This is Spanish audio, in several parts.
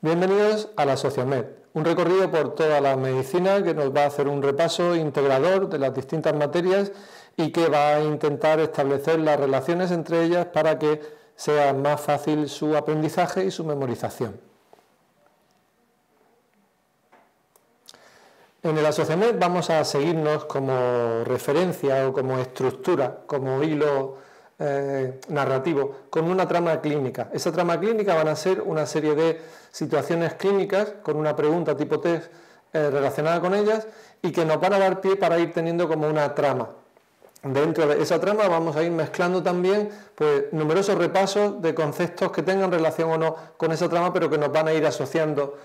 Bienvenidos a la Sociomed, un recorrido por toda la medicina que nos va a hacer un repaso integrador de las distintas materias y que va a intentar establecer las relaciones entre ellas para que sea más fácil su aprendizaje y su memorización. En el Sociomed vamos a seguirnos como referencia o como estructura, como hilo narrativo, con una trama clínica. Esa trama clínica van a ser una serie de situaciones clínicas con una pregunta tipo test relacionada con ellas y que nos van a dar pie para ir teniendo como una trama. Dentro de esa trama vamos a ir mezclando también pues, numerosos repasos de conceptos que tengan relación o no con esa trama, pero que nos van a ir asociando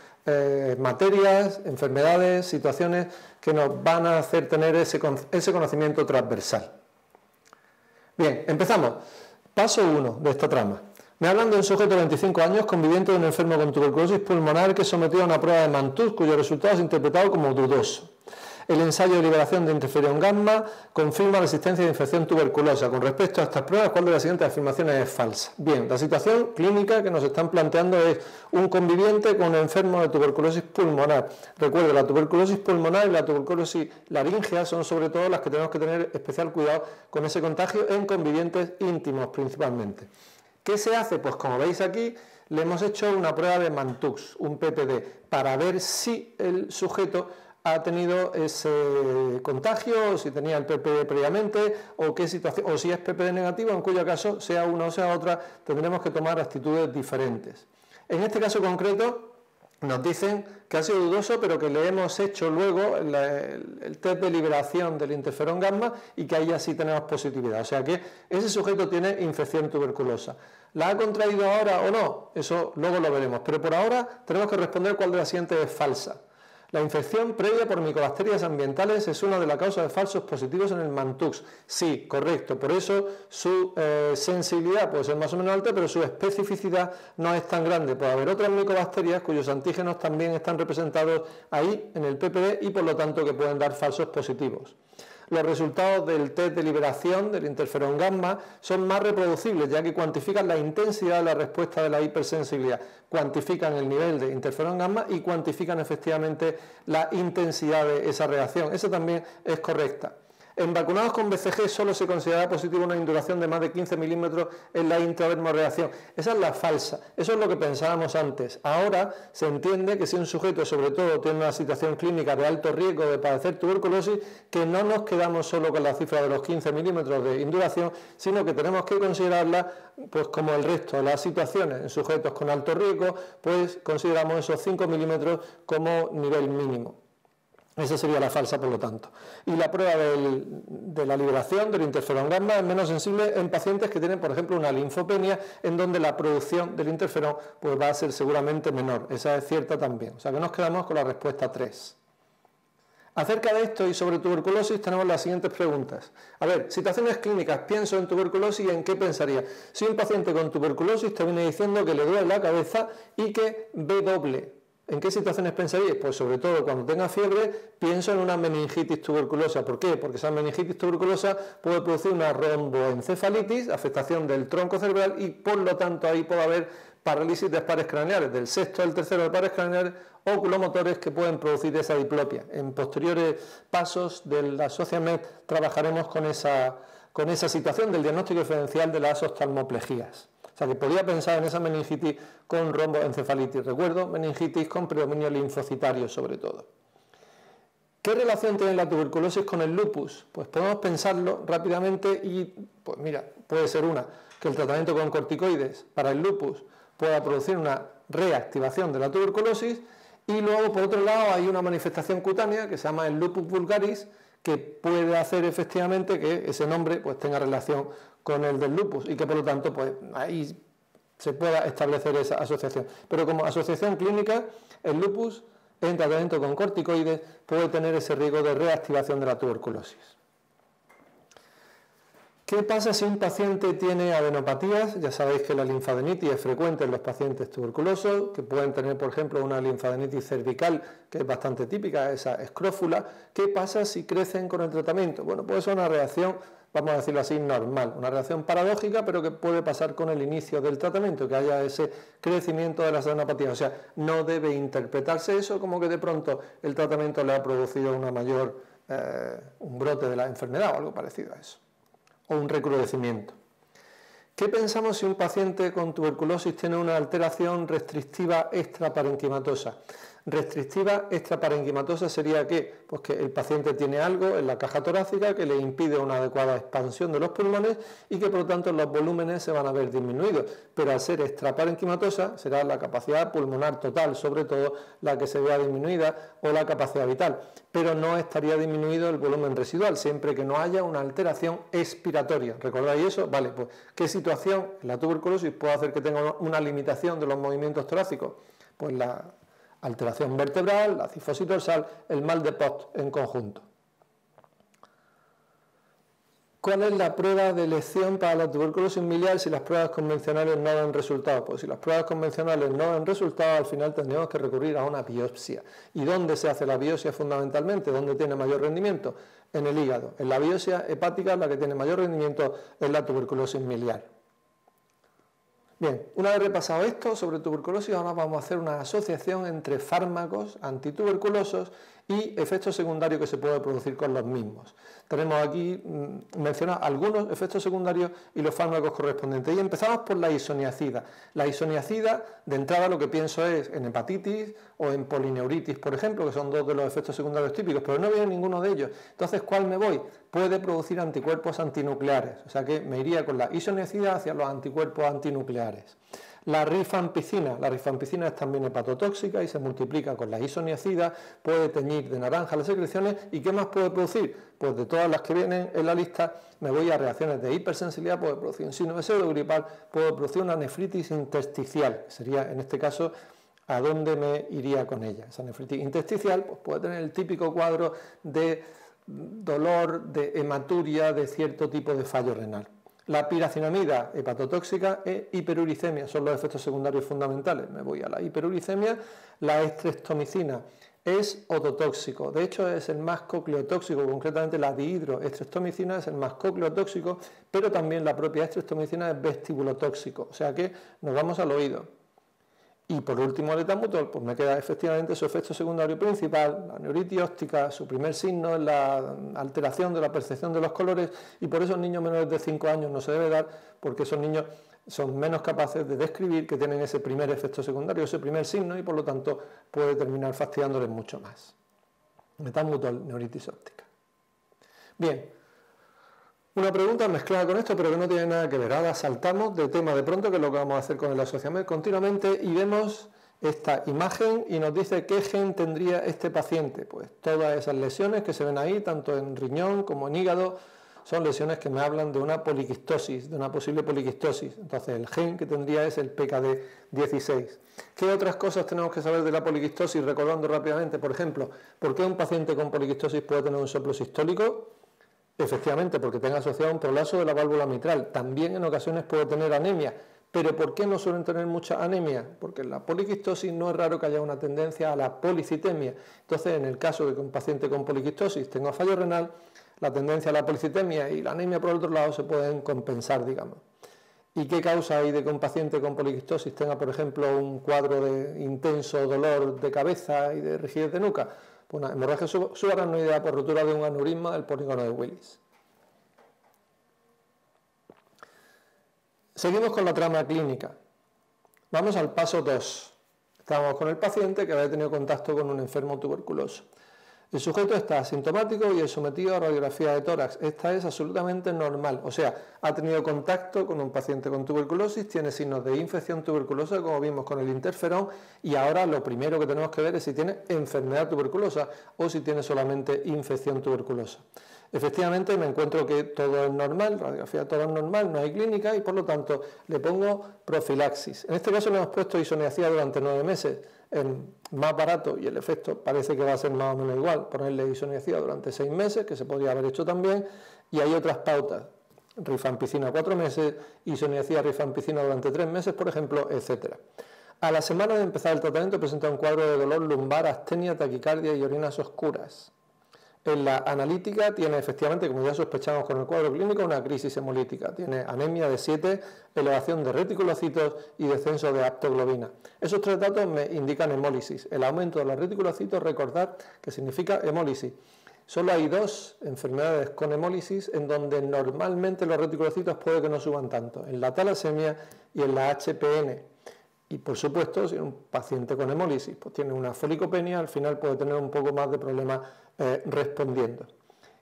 materias, enfermedades, situaciones que nos van a hacer tener ese conocimiento transversal. Bien, empezamos. Paso 1 de esta trama. Me hablan de un sujeto de 25 años conviviente de un enfermo con tuberculosis pulmonar que es sometido a una prueba de Mantoux cuyo resultado es interpretado como dudoso. El ensayo de liberación de interferón gamma confirma la existencia de infección tuberculosa. Con respecto a estas pruebas, ¿cuál de las siguientes afirmaciones es falsa? Bien, la situación clínica que nos están planteando es un conviviente con un enfermo de tuberculosis pulmonar. Recuerden, la tuberculosis pulmonar y la tuberculosis laríngea son sobre todo las que tenemos que tener especial cuidado con ese contagio en convivientes íntimos principalmente. ¿Qué se hace? Pues como veis aquí, le hemos hecho una prueba de Mantoux, un PPD, para ver si el sujeto ha tenido ese contagio, o si tenía el PPD previamente, o qué situación, o si es PPD negativo, en cuyo caso, sea una o sea otra, tendremos que tomar actitudes diferentes. En este caso concreto, nos dicen que ha sido dudoso, pero que le hemos hecho luego el test de liberación del interferón gamma y que ahí ya sí tenemos positividad. O sea que ese sujeto tiene infección tuberculosa. ¿La ha contraído ahora o no? Eso luego lo veremos. Pero por ahora tenemos que responder cuál de las siguientes es falsa. La infección previa por micobacterias ambientales es una de las causas de falsos positivos en el Mantoux. Sí, correcto. Por eso su sensibilidad puede ser más o menos alta, pero su especificidad no es tan grande. Puede haber otras micobacterias cuyos antígenos también están representados ahí en el PPD y por lo tanto que pueden dar falsos positivos. Los resultados del test de liberación del interferón gamma son más reproducibles, ya que cuantifican la intensidad de la respuesta de la hipersensibilidad, cuantifican el nivel de interferón gamma y cuantifican efectivamente la intensidad de esa reacción. Esa también es correcta. En vacunados con BCG solo se considera positivo una induración de más de 15 milímetros en la intradermorreacción. Esa es la falsa, eso es lo que pensábamos antes. Ahora se entiende que si un sujeto sobre todo tiene una situación clínica de alto riesgo de padecer tuberculosis, que no nos quedamos solo con la cifra de los 15 milímetros de induración, sino que tenemos que considerarla pues como el resto de las situaciones. En sujetos con alto riesgo, pues consideramos esos 5 milímetros como nivel mínimo. Esa sería la falsa, por lo tanto. Y la prueba de la liberación del interferón gamma es menos sensible en pacientes que tienen, por ejemplo, una linfopenia, en donde la producción del interferón pues, va a ser seguramente menor. Esa es cierta también. O sea que nos quedamos con la respuesta 3. Acerca de esto y sobre tuberculosis tenemos las siguientes preguntas. A ver, situaciones clínicas, pienso en tuberculosis y en qué pensaría. Si un paciente con tuberculosis te viene diciendo que le duele la cabeza y que ve doble, ¿en qué situaciones pensaríais? Pues sobre todo cuando tenga fiebre, pienso en una meningitis tuberculosa. ¿Por qué? Porque esa meningitis tuberculosa puede producir una romboencefalitis, afectación del tronco cerebral y por lo tanto ahí puede haber parálisis de pares craneales, del sexto al tercero de pares craneales, oculomotores que pueden producir esa diplopia. En posteriores pasos de la Sociomed trabajaremos con esa situación del diagnóstico diferencial de las oftalmoplejías. O sea que podía pensar en esa meningitis con romboencefalitis. Recuerdo, meningitis con predominio linfocitario sobre todo. ¿Qué relación tiene la tuberculosis con el lupus? Pues podemos pensarlo rápidamente y, pues mira, puede ser una, que el tratamiento con corticoides para el lupus pueda producir una reactivación de la tuberculosis y luego, por otro lado, hay una manifestación cutánea que se llama el lupus vulgaris que puede hacer efectivamente que ese nombre pues, tenga relación con el del lupus y que por lo tanto pues, ahí se pueda establecer esa asociación. Pero como asociación clínica, el lupus en tratamiento con corticoides puede tener ese riesgo de reactivación de la tuberculosis. ¿Qué pasa si un paciente tiene adenopatías? Ya sabéis que la linfadenitis es frecuente en los pacientes tuberculosos, que pueden tener, por ejemplo, una linfadenitis cervical, que es bastante típica, esa escrófula. ¿Qué pasa si crecen con el tratamiento? Bueno, pues es una reacción, vamos a decirlo así, normal, una reacción paradójica, pero que puede pasar con el inicio del tratamiento, que haya ese crecimiento de las adenopatías. O sea, no debe interpretarse eso como que de pronto el tratamiento le ha producido una mayor, un brote de la enfermedad o algo parecido a eso, o un recrudecimiento. ¿Qué pensamos si un paciente con tuberculosis tiene una alteración restrictiva extraparenquimatosa? Restrictiva extraparenquimatosa sería ¿qué? Pues que el paciente tiene algo en la caja torácica que le impide una adecuada expansión de los pulmones y que por lo tanto los volúmenes se van a ver disminuidos, pero al ser extraparenquimatosa será la capacidad pulmonar total, sobre todo la que se vea disminuida, o la capacidad vital, pero no estaría disminuido el volumen residual siempre que no haya una alteración expiratoria. ¿Recordáis eso? Vale, pues ¿qué situación en la tuberculosis puede hacer que tenga una limitación de los movimientos torácicos? Pues la alteración vertebral, la cifosis dorsal, el mal de Post en conjunto. ¿Cuál es la prueba de elección para la tuberculosis miliar si las pruebas convencionales no dan resultado? Pues si las pruebas convencionales no dan resultado, al final tendríamos que recurrir a una biopsia. ¿Y dónde se hace la biopsia fundamentalmente? ¿Dónde tiene mayor rendimiento? En el hígado. En la biopsia hepática la que tiene mayor rendimiento es la tuberculosis miliar. Bien, una vez repasado esto sobre tuberculosis, ahora vamos a hacer una asociación entre fármacos antituberculosos y efectos secundarios que se pueden producir con los mismos. Tenemos aquí mencionados algunos efectos secundarios y los fármacos correspondientes. Y empezamos por la isoniazida. La isoniazida, de entrada, lo que pienso es en hepatitis o en polineuritis, por ejemplo, que son dos de los efectos secundarios típicos, pero no viene ninguno de ellos. Entonces, ¿cuál me voy? Puede producir anticuerpos antinucleares, o sea que me iría con la isoniazida hacia los anticuerpos antinucleares. La rifampicina es también hepatotóxica y se multiplica con la isoniazida, puede teñir de naranja las secreciones. ¿Y qué más puede producir? Pues de todas las que vienen en la lista me voy a reacciones de hipersensibilidad, puede producir un síndrome pseudogripal, puede producir una nefritis intersticial, que sería en este caso a dónde me iría con ella. Esa nefritis intersticial pues puede tener el típico cuadro de dolor, de hematuria, de cierto tipo de fallo renal. La piracinamida hepatotóxica e hiperuricemia son los efectos secundarios fundamentales. Me voy a la hiperuricemia. La estreptomicina es ototóxico, de hecho es el más cocleotóxico, concretamente la dihidroestreptomicina es el más cocleotóxico, pero también la propia estreptomicina es vestibulotóxico, o sea que nos vamos al oído. Y por último el etambutol, pues me queda efectivamente su efecto secundario principal, la neuritis óptica, su primer signo es la alteración de la percepción de los colores, y por eso en niños menores de 5 años no se debe dar, porque esos niños son menos capaces de describir que tienen ese primer efecto secundario, ese primer signo, y por lo tanto puede terminar fastidiándoles mucho más. Etambutol, neuritis óptica. Bien. Una pregunta mezclada con esto, pero que no tiene nada que ver. Ahora saltamos de tema de pronto, que es lo que vamos a hacer con el asociamed continuamente, y vemos esta imagen y nos dice qué gen tendría este paciente. Pues todas esas lesiones que se ven ahí, tanto en riñón como en hígado, son lesiones que me hablan de una poliquistosis, de una posible poliquistosis. Entonces el gen que tendría es el PKD16. ¿Qué otras cosas tenemos que saber de la poliquistosis? Recordando rápidamente, por ejemplo, ¿por qué un paciente con poliquistosis puede tener un soplo sistólico? Efectivamente, porque tenga asociado un prolapso de la válvula mitral. También en ocasiones puede tener anemia. ¿Pero por qué no suelen tener mucha anemia? Porque en la poliquistosis no es raro que haya una tendencia a la policitemia. Entonces, en el caso de que un paciente con poliquistosis tenga fallo renal, la tendencia a la policitemia y la anemia por otro lado se pueden compensar, digamos. ¿Y qué causa hay de que un paciente con poliquistosis tenga, por ejemplo, un cuadro de intenso dolor de cabeza y de rigidez de nuca? Pues una hemorragia subaracnoidea por rotura de un aneurisma del polígono de Willis. Seguimos con la trama clínica. Vamos al paso 2. Estamos con el paciente que había tenido contacto con un enfermo tuberculoso. El sujeto está asintomático y es sometido a radiografía de tórax. Esta es absolutamente normal, o sea, ha tenido contacto con un paciente con tuberculosis, tiene signos de infección tuberculosa, como vimos con el interferón, y ahora lo primero que tenemos que ver es si tiene enfermedad tuberculosa o si tiene solamente infección tuberculosa. Efectivamente me encuentro que todo es normal, radiografía de tórax normal, no hay clínica y por lo tanto le pongo profilaxis. En este caso le hemos puesto isoniazida durante 9 meses, más barato y el efecto parece que va a ser más o menos igual, ponerle isoniazida durante 6 meses, que se podría haber hecho también, y hay otras pautas. rifampicina 4 meses, isoniazida rifampicina durante 3 meses, por ejemplo, etc. A la semana de empezar el tratamiento presenta un cuadro de dolor lumbar, astenia, taquicardia y orinas oscuras. En la analítica tiene efectivamente, como ya sospechamos con el cuadro clínico, una crisis hemolítica. Tiene anemia de 7, elevación de reticulocitos y descenso de aptoglobina. Esos 3 datos me indican hemólisis. El aumento de los reticulocitos, recordad que significa hemólisis. Solo hay 2 enfermedades con hemólisis en donde normalmente los reticulocitos puede que no suban tanto, en la talasemia y en la HPN. Y por supuesto, si un paciente con hemólisis pues tiene una folicopenia, al final puede tener un poco más de problemas respondiendo.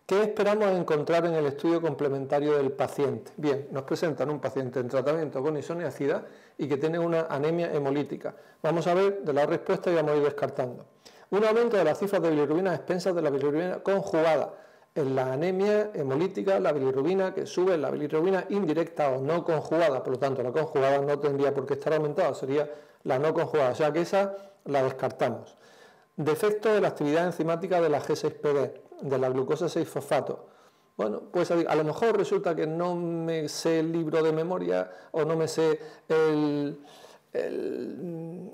¿Qué esperamos encontrar en el estudio complementario del paciente? Bien, nos presentan un paciente en tratamiento con isoniazida y que tiene una anemia hemolítica. Vamos a ver de la respuesta y vamos a ir descartando. Un aumento de las cifras de bilirrubina a expensas de la bilirrubina conjugada. En la anemia hemolítica, la bilirrubina que sube, la bilirrubina indirecta o no conjugada, por lo tanto la conjugada no tendría por qué estar aumentada, sería la no conjugada, o sea que esa la descartamos. Defecto de la actividad enzimática de la G6PD, de la glucosa 6-fosfato. Bueno, pues a lo mejor resulta que no me sé el libro de memoria o no me sé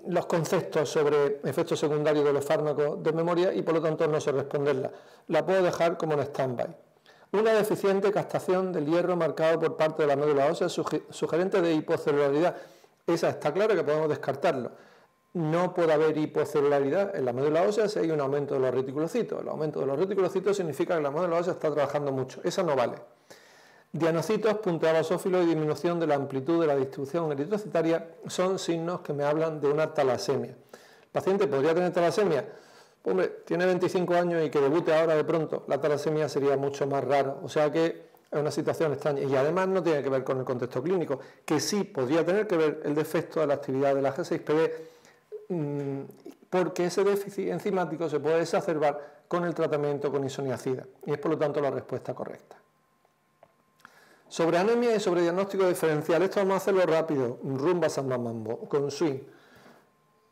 los conceptos sobre efectos secundarios de los fármacos de memoria y por lo tanto no sé responderla. La puedo dejar como en stand-by. Una deficiente captación del hierro marcado por parte de la médula ósea sugerente de hipocelularidad. Esa está clara que podemos descartarlo. No puede haber hipocelularidad en la médula ósea si hay un aumento de los reticulocitos. El aumento de los reticulocitos significa que la médula ósea está trabajando mucho. Esa no vale. Dianocitos, punteado basófilo y disminución de la amplitud de la distribución eritrocitaria son signos que me hablan de una talasemia. ¿El paciente podría tener talasemia? Hombre, tiene 25 años y que debute ahora de pronto. La talasemia sería mucho más raro. O sea que es una situación extraña. Y además no tiene que ver con el contexto clínico, que sí podría tener que ver el defecto de la actividad de la G6PD, porque ese déficit enzimático se puede exacerbar con el tratamiento con isoniazida. Y es por lo tanto la respuesta correcta. Sobre anemia y sobre diagnóstico diferencial, esto vamos a hacerlo rápido, rumba samba mambo, con swing.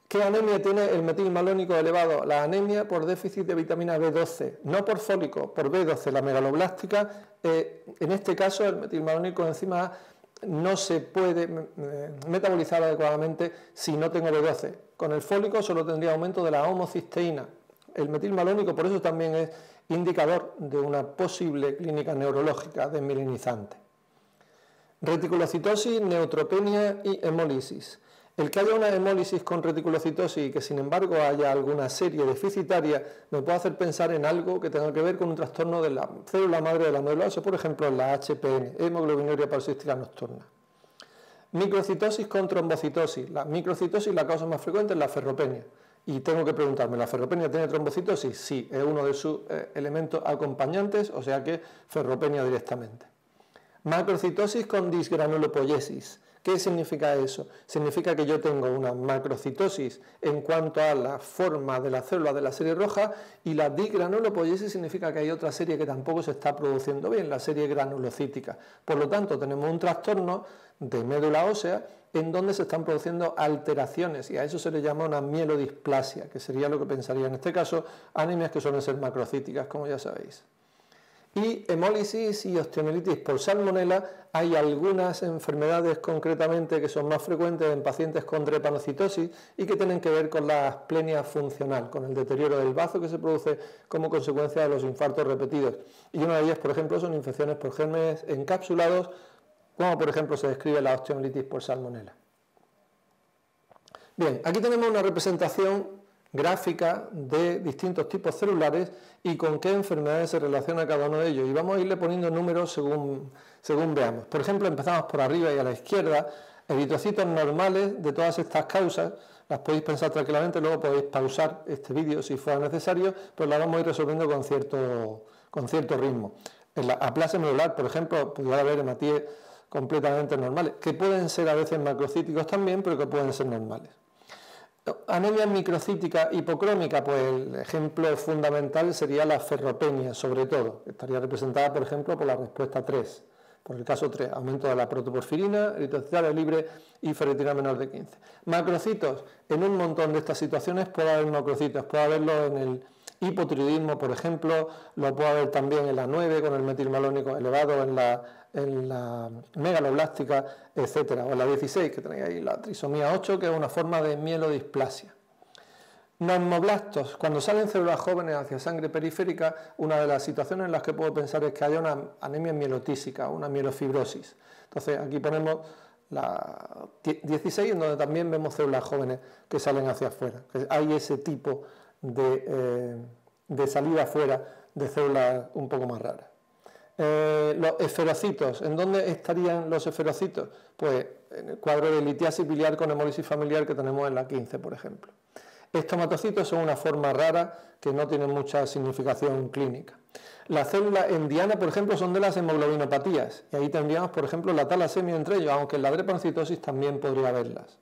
¿Qué anemia tiene el metilmalónico elevado? La anemia por déficit de vitamina B12, no por fólico, por B12, la megaloblástica. En este caso, el metilmalónico enzima A no se puede metabolizar adecuadamente si no tengo B12. Con el fólico solo tendría aumento de la homocisteína. El metilmalónico por eso también es indicador de una posible clínica neurológica desmielinizante. Reticulocitosis, neutropenia y hemólisis. El que haya una hemólisis con reticulocitosis y que sin embargo haya alguna serie deficitaria me puede hacer pensar en algo que tenga que ver con un trastorno de la célula madre de la médula ósea, por ejemplo en la HPN, hemoglobinuria paroxística nocturna. Microcitosis con trombocitosis. La microcitosis, la causa más frecuente es la ferropenia. Y tengo que preguntarme, ¿la ferropenia tiene trombocitosis? Sí, es uno de sus elementos acompañantes, o sea que ferropenia directamente. Macrocitosis con disgranulopoiesis. ¿Qué significa eso? Significa que yo tengo una macrocitosis en cuanto a la forma de la célula de la serie roja y la disgranulopoiesis significa que hay otra serie que tampoco se está produciendo bien, la serie granulocítica. Por lo tanto, tenemos un trastorno de médula ósea en donde se están produciendo alteraciones y a eso se le llama una mielodisplasia, que sería lo que pensaría en este caso, anemias que suelen ser macrocíticas, como ya sabéis. Y hemólisis y osteomielitis por salmonela, hay algunas enfermedades concretamente que son más frecuentes en pacientes con drepanocitosis y que tienen que ver con la asplenia funcional, con el deterioro del bazo que se produce como consecuencia de los infartos repetidos. Y una de ellas, por ejemplo, son infecciones por gérmenes encapsulados, como por ejemplo se describe la osteomielitis por salmonela. Bien, aquí tenemos una representación gráfica de distintos tipos celulares y con qué enfermedades se relaciona cada uno de ellos. Y vamos a irle poniendo números según veamos. Por ejemplo, empezamos por arriba y a la izquierda, eritrocitos normales de todas estas causas, las podéis pensar tranquilamente, luego podéis pausar este vídeo si fuera necesario, pues las vamos a ir resolviendo con cierto ritmo. En la aplasia medular, por ejemplo, pudiera haber hematíes completamente normales, que pueden ser a veces macrocíticos también, pero que pueden ser normales. Anemia microcítica hipocrómica, pues el ejemplo fundamental sería la ferropenia, sobre todo, que estaría representada, por ejemplo, por la respuesta 3, por el caso 3, aumento de la protoporfirina, eritrocitaria libre y ferritina menor de 15. Macrocitos, en un montón de estas situaciones puede haber macrocitos, puede haberlo Hipotiroidismo, por ejemplo, lo puede haber también en la 9 con el metilmalónico elevado, en la megaloblástica, etcétera, o en la 16, que tenéis ahí la trisomía 8, que es una forma de mielodisplasia. Normoblastos, cuando salen células jóvenes hacia sangre periférica, una de las situaciones en las que puedo pensar es que haya una anemia mielotísica, una mielofibrosis. Entonces aquí ponemos la 16, en donde también vemos células jóvenes que salen hacia afuera. Hay ese tipo de salida afuera de células un poco más raras. Los esferocitos, ¿en dónde estarían los esferocitos? Pues en el cuadro de litiasis biliar con hemólisis familiar que tenemos en la 15, por ejemplo. Estomatocitos son una forma rara que no tienen mucha significación clínica. Las células en diana, por ejemplo, son de las hemoglobinopatías, y ahí tendríamos, por ejemplo, la talasemia entre ellos, aunque en la drepanocitosis también podría haberlas.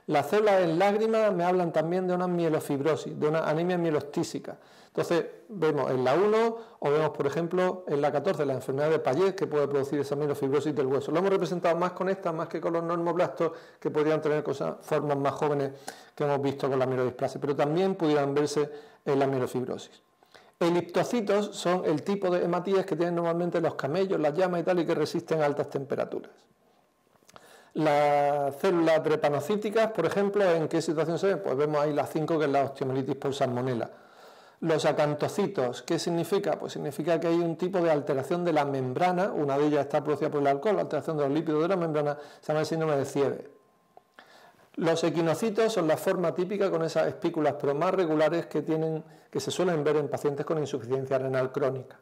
Las células en lágrimas me hablan también de una mielofibrosis, de una anemia mielostísica. Entonces, vemos en la 1 o vemos, por ejemplo, en la 14, la enfermedad de Payet, que puede producir esa mielofibrosis del hueso. Lo hemos representado más con esta, más que con los normoblastos, que podrían tener formas más jóvenes que hemos visto con la mielodisplasia, pero también pudieran verse en la mielofibrosis. Eliptocitos son el tipo de hematíes que tienen normalmente los camellos, las llamas y tal, y que resisten a altas temperaturas. Las células drepanocíticas, por ejemplo, ¿en qué situación se ven? Pues vemos ahí la 5, que es la osteomielitis por salmonela. Los acantocitos, ¿qué significa? Pues significa que hay un tipo de alteración de la membrana, una de ellas está producida por el alcohol, la alteración de los lípidos de la membrana, se llama el síndrome de Cieve. Los equinocitos son la forma típica con esas espículas, pero más regulares que se suelen ver en pacientes con insuficiencia renal crónica.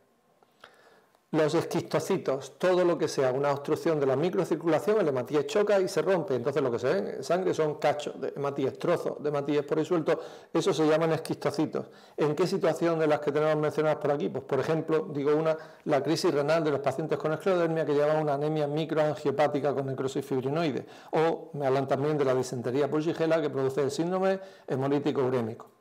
Los esquistocitos, todo lo que sea una obstrucción de la microcirculación, el hematíes choca y se rompe. Entonces lo que se ve en sangre son cachos de hematíes, trozos de hematíes por ahí sueltos. Eso se llaman esquistocitos. ¿En qué situación de las que tenemos mencionadas por aquí? Pues por ejemplo, digo la crisis renal de los pacientes con esclerodermia que llevan una anemia microangiopática con necrosis fibrinoide. O me hablan también de la disentería por Shigella que produce el síndrome hemolítico urémico.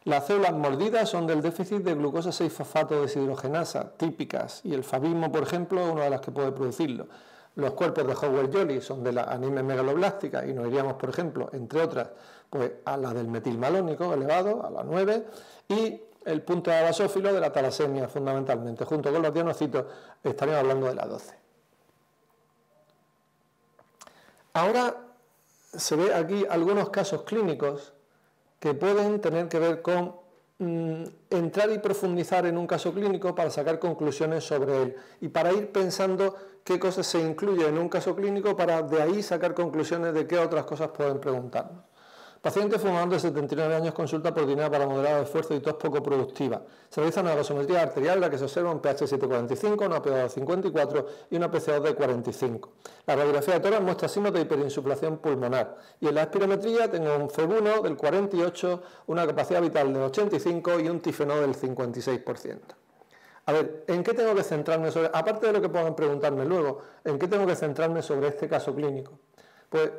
Las células mordidas son del déficit de glucosa 6-fosfato deshidrogenasa, típicas, y el fabismo, por ejemplo, es una de las que puede producirlo. Los cuerpos de Howell-Jolly son de la anemia megaloblástica y nos iríamos, por ejemplo, entre otras, pues a la del metilmalónico elevado, a la 9, y el punto de basófilo de la talasemia, fundamentalmente. Junto con los dianocitos estaríamos hablando de la 12. Ahora se ve aquí algunos casos clínicos que pueden tener que ver con entrar y profundizar en un caso clínico para sacar conclusiones sobre él y para ir pensando qué cosas se incluyen en un caso clínico para de ahí sacar conclusiones de qué otras cosas pueden preguntarnos. Paciente fumador de 79 años consulta por disnea para moderado de esfuerzo y tos poco productiva. Se realiza una gasometría arterial en la que se observa un pH 7,45, una PaO de 54 y una PCO de 45. La radiografía de tórax muestra signos de hiperinsuflación pulmonar. Y en la espirometría tengo un FEB1 del 48, una capacidad vital del 85 y un TIFNO del 56%. A ver, ¿en qué tengo que centrarme sobre, aparte de lo que puedan preguntarme luego, en qué tengo que centrarme sobre este caso clínico? Pues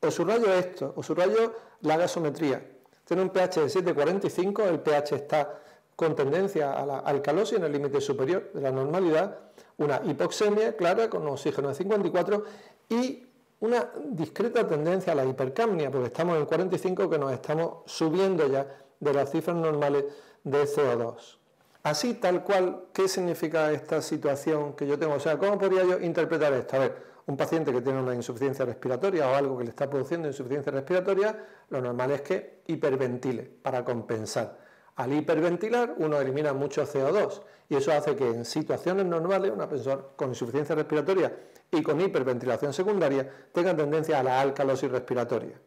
os subrayo esto, os subrayo la gasometría. Tiene un pH de 7,45, el pH está con tendencia a la alcalosis en el límite superior de la normalidad, una hipoxemia clara con oxígeno de 54 y una discreta tendencia a la hipercapnia, porque estamos en 45 que nos estamos subiendo ya de las cifras normales de CO2. Así, tal cual, ¿qué significa esta situación que yo tengo? O sea, ¿cómo podría yo interpretar esto? A ver, un paciente que tiene una insuficiencia respiratoria o algo que le está produciendo insuficiencia respiratoria, lo normal es que hiperventile para compensar. Al hiperventilar uno elimina mucho CO2 y eso hace que en situaciones normales una persona con insuficiencia respiratoria y con hiperventilación secundaria tenga tendencia a la alcalosis respiratoria.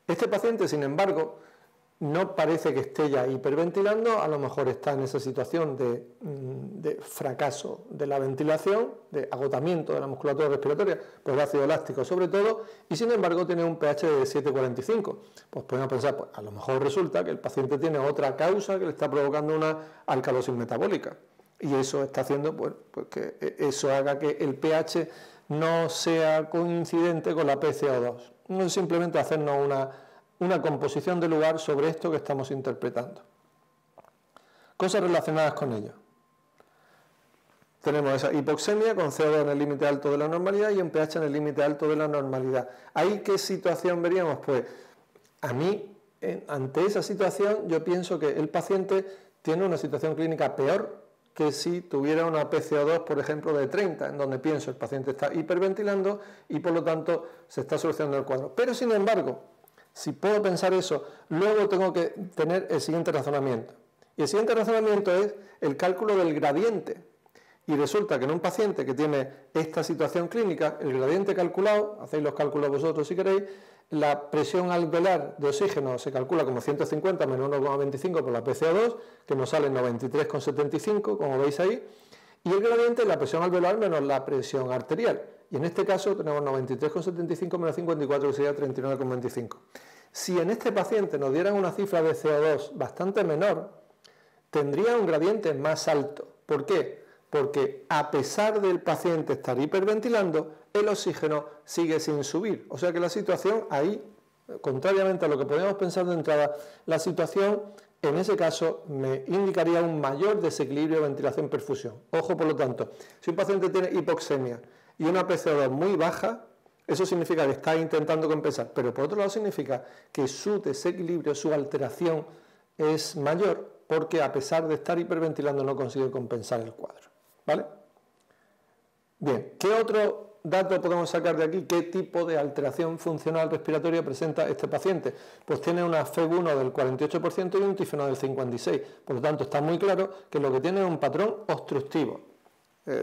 Este paciente, sin embargo, no parece que esté ya hiperventilando, a lo mejor está en esa situación de fracaso de la ventilación, de agotamiento de la musculatura respiratoria por el ácido láctico sobre todo, y sin embargo tiene un pH de 7,45. Pues podemos pensar, pues a lo mejor resulta que el paciente tiene otra causa que le está provocando una alcalosis metabólica, y eso está haciendo pues que eso haga que el pH no sea coincidente con la PCO2. No es simplemente hacernos una composición de lugar sobre esto que estamos interpretando. Cosas relacionadas con ello. Tenemos esa hipoxemia con CO2 en el límite alto de la normalidad y un pH en el límite alto de la normalidad. ¿Ahí qué situación veríamos? Pues a mí ante esa situación yo pienso que el paciente tiene una situación clínica peor que si tuviera una PCO2, por ejemplo, de 30, en donde pienso el paciente está hiperventilando y por lo tanto se está solucionando el cuadro. Pero sin embargo, si puedo pensar eso, luego tengo que tener el siguiente razonamiento. Y el siguiente razonamiento es el cálculo del gradiente. Y resulta que en un paciente que tiene esta situación clínica, el gradiente calculado, hacéis los cálculos vosotros si queréis, la presión alveolar de oxígeno se calcula como 150 menos 1,25 por la PCO2, que nos sale 93,75, como veis ahí, y el gradiente es la presión alveolar menos la presión arterial. Y en este caso tenemos 93,75 menos 54, que sería 39,25. Si en este paciente nos dieran una cifra de CO2 bastante menor, tendría un gradiente más alto. ¿Por qué? Porque a pesar del paciente estar hiperventilando, el oxígeno sigue sin subir. O sea que la situación ahí, contrariamente a lo que podíamos pensar de entrada, la situación en ese caso me indicaría un mayor desequilibrio de ventilación-perfusión. Ojo, por lo tanto, si un paciente tiene hipoxemia y una PCO2 muy baja, eso significa que está intentando compensar, pero por otro lado significa que su desequilibrio, su alteración es mayor, porque a pesar de estar hiperventilando no consigue compensar el cuadro. ¿Vale? Bien, ¿qué otro dato podemos sacar de aquí? ¿Qué tipo de alteración funcional respiratoria presenta este paciente? Pues tiene una FEV1 del 48% y un tífeno del 56%. Por lo tanto, está muy claro que lo que tiene es un patrón obstructivo.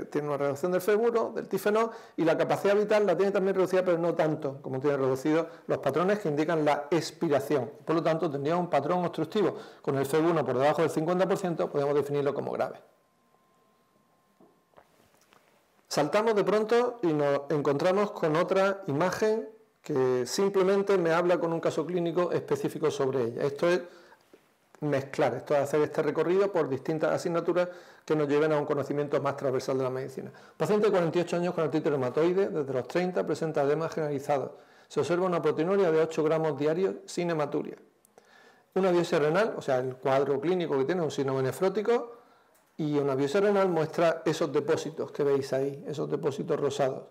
Tiene una reducción del FEV1, del tífeno, y la capacidad vital la tiene también reducida, pero no tanto como tiene reducido los patrones que indican la expiración. Por lo tanto, tendría un patrón obstructivo. Con el FEV1 por debajo del 50% podemos definirlo como grave. Saltamos de pronto y nos encontramos con otra imagen que simplemente me habla con un caso clínico específico sobre ella. Esto es mezclar, esto es hacer este recorrido por distintas asignaturas que nos lleven a un conocimiento más transversal de la medicina. Paciente de 48 años con artritis reumatoide, desde los 30, presenta edema generalizado. Se observa una proteinuria de 8 gramos diarios sin hematuria. Una biopsia renal, o sea, el cuadro clínico que tiene un síndrome nefrótico, y una biopsia renal muestra esos depósitos que veis ahí, esos depósitos rosados.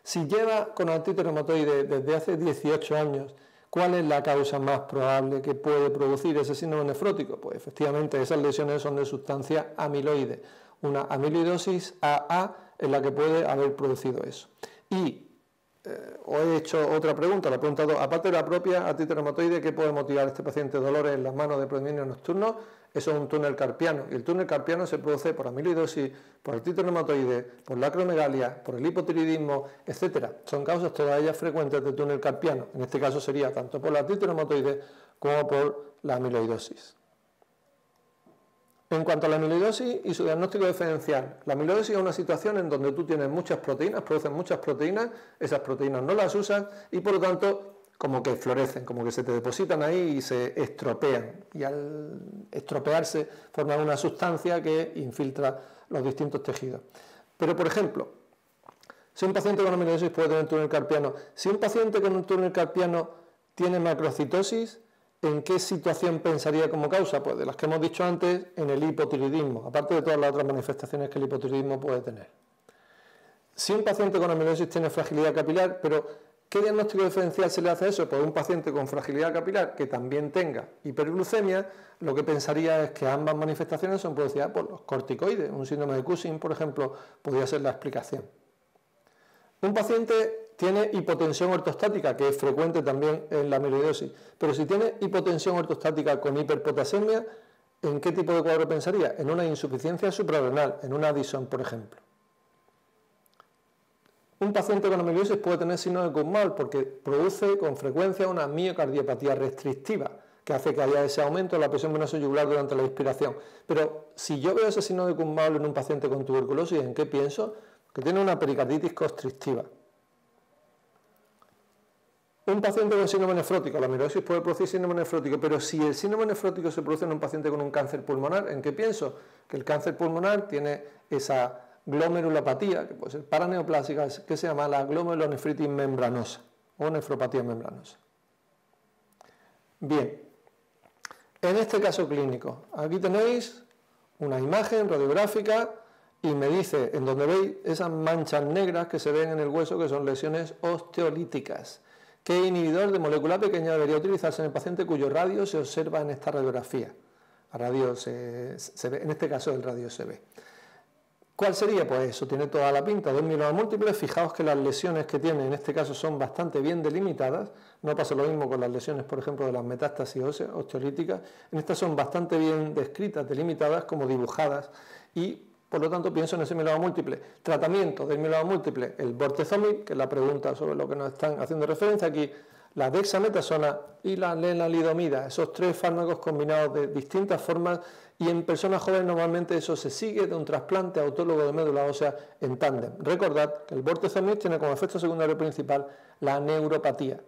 Si lleva con artritis reumatoide desde hace 18 años, ¿cuál es la causa más probable que puede producir ese síndrome nefrótico? Pues efectivamente esas lesiones son de sustancia amiloide, una amiloidosis AA es la que puede haber producido eso. Y os he hecho otra pregunta, le he preguntado, aparte de la propia artritis reumatoide, ¿qué puede motivar a este paciente dolores en las manos de predominio nocturno? Eso es un túnel carpiano, y el túnel carpiano se produce por amiloidosis, por artritis reumatoide, por la acromegalia, por el hipotiroidismo, etc. Son causas todas ellas frecuentes del túnel carpiano. En este caso sería tanto por la artritis reumatoide como por la amiloidosis. En cuanto a la amiloidosis y su diagnóstico diferencial, la amiloidosis es una situación en donde tú tienes muchas proteínas, producen muchas proteínas, esas proteínas no las usas y por lo tanto como que florecen, como que se te depositan ahí y se estropean. Y al estropearse forman una sustancia que infiltra los distintos tejidos. Pero, por ejemplo, si un paciente con amiloidosis puede tener túnel carpiano, si un paciente con un túnel carpiano tiene macrocitosis, ¿en qué situación pensaría como causa? Pues de las que hemos dicho antes, en el hipotiroidismo, aparte de todas las otras manifestaciones que el hipotiroidismo puede tener. Si un paciente con amiloidosis tiene fragilidad capilar, pero ¿qué diagnóstico diferencial se le hace a eso? Pues un paciente con fragilidad capilar que también tenga hiperglucemia, lo que pensaría es que ambas manifestaciones son producidas por los corticoides. Un síndrome de Cushing, por ejemplo, podría ser la explicación. Un paciente tiene hipotensión ortostática, que es frecuente también en la amiloidosis, pero si tiene hipotensión ortostática con hiperpotasemia, ¿en qué tipo de cuadro pensaría? En una insuficiencia suprarrenal, en una Addison, por ejemplo. Un paciente con amiloidosis puede tener síndrome de Kussmaul porque produce con frecuencia una miocardiopatía restrictiva que hace que haya ese aumento de la presión venosa yugular durante la inspiración. Pero si yo veo ese síndrome de Kussmaul en un paciente con tuberculosis, ¿en qué pienso? Que tiene una pericarditis constrictiva. Un paciente con síndrome nefrótico, la amiloidosis puede producir síndrome nefrótico, pero si el síndrome nefrótico se produce en un paciente con un cáncer pulmonar, ¿en qué pienso? Que el cáncer pulmonar tiene esa glomerulopatía, que puede ser paraneoplásica, que se llama la glomerulonefritis membranosa o nefropatía membranosa. Bien, en este caso clínico, aquí tenéis una imagen radiográfica y me dice, en donde veis esas manchas negras que se ven en el hueso, que son lesiones osteolíticas. ¿Qué inhibidor de molécula pequeña debería utilizarse en el paciente cuyo radio se observa en esta radiografía? El radio se ve, en este caso el radio se ve. ¿Cuál sería? Pues eso tiene toda la pinta de un mieloma múltiple. Fijaos que las lesiones que tiene en este caso son bastante bien delimitadas. No pasa lo mismo con las lesiones, por ejemplo, de las metástasis osteolíticas. En estas son bastante bien descritas, delimitadas, como dibujadas, y por lo tanto pienso en ese mieloma múltiple. Tratamiento del mieloma múltiple, el bortezomib, que es la pregunta sobre lo que nos están haciendo referencia aquí, la dexametasona y la lenalidomida, esos tres fármacos combinados de distintas formas, y en personas jóvenes normalmente eso se sigue de un trasplante autólogo de médula ósea en tándem. Recordad que el bortezomib tiene como efecto secundario principal la neuropatía.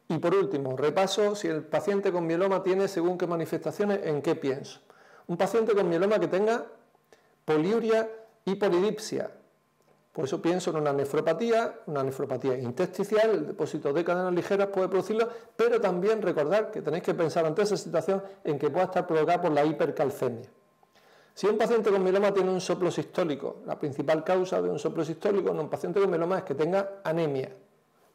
Y por último, repaso si el paciente con mieloma tiene según qué manifestaciones, en qué pienso. Un paciente con mieloma que tenga poliuria y polidipsia. Por eso pienso en una nefropatía intersticial, el depósito de cadenas ligeras puede producirlo, pero también recordar que tenéis que pensar ante esa situación en que pueda estar provocada por la hipercalcemia. Si un paciente con mieloma tiene un soplo sistólico, la principal causa de un soplo sistólico en un paciente con mieloma es que tenga anemia.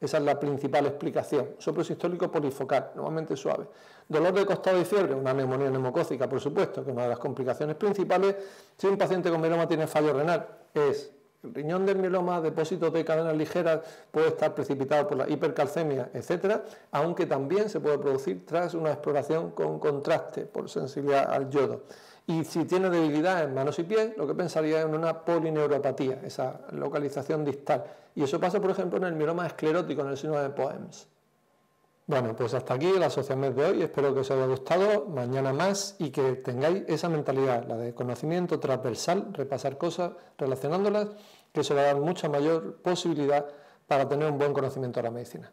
Esa es la principal explicación. Soplo sistólico polifocal, normalmente suave. Dolor de costado y fiebre, una neumonía neumocócica, por supuesto, que es una de las complicaciones principales. Si un paciente con mieloma tiene fallo renal, es el riñón del mieloma, depósitos de cadenas ligeras, puede estar precipitado por la hipercalcemia, etcétera, aunque también se puede producir tras una exploración con contraste por sensibilidad al yodo. Y si tiene debilidad en manos y pies, lo que pensaría es en una polineuropatía, esa localización distal. Y eso pasa, por ejemplo, en el mieloma esclerótico, en el síndrome de Poems. Bueno, pues hasta aquí la Socialmed de hoy. Espero que os haya gustado. Mañana más, y que tengáis esa mentalidad, la de conocimiento transversal, repasar cosas, relacionándolas, que eso va a dar mucha mayor posibilidad para tener un buen conocimiento de la medicina.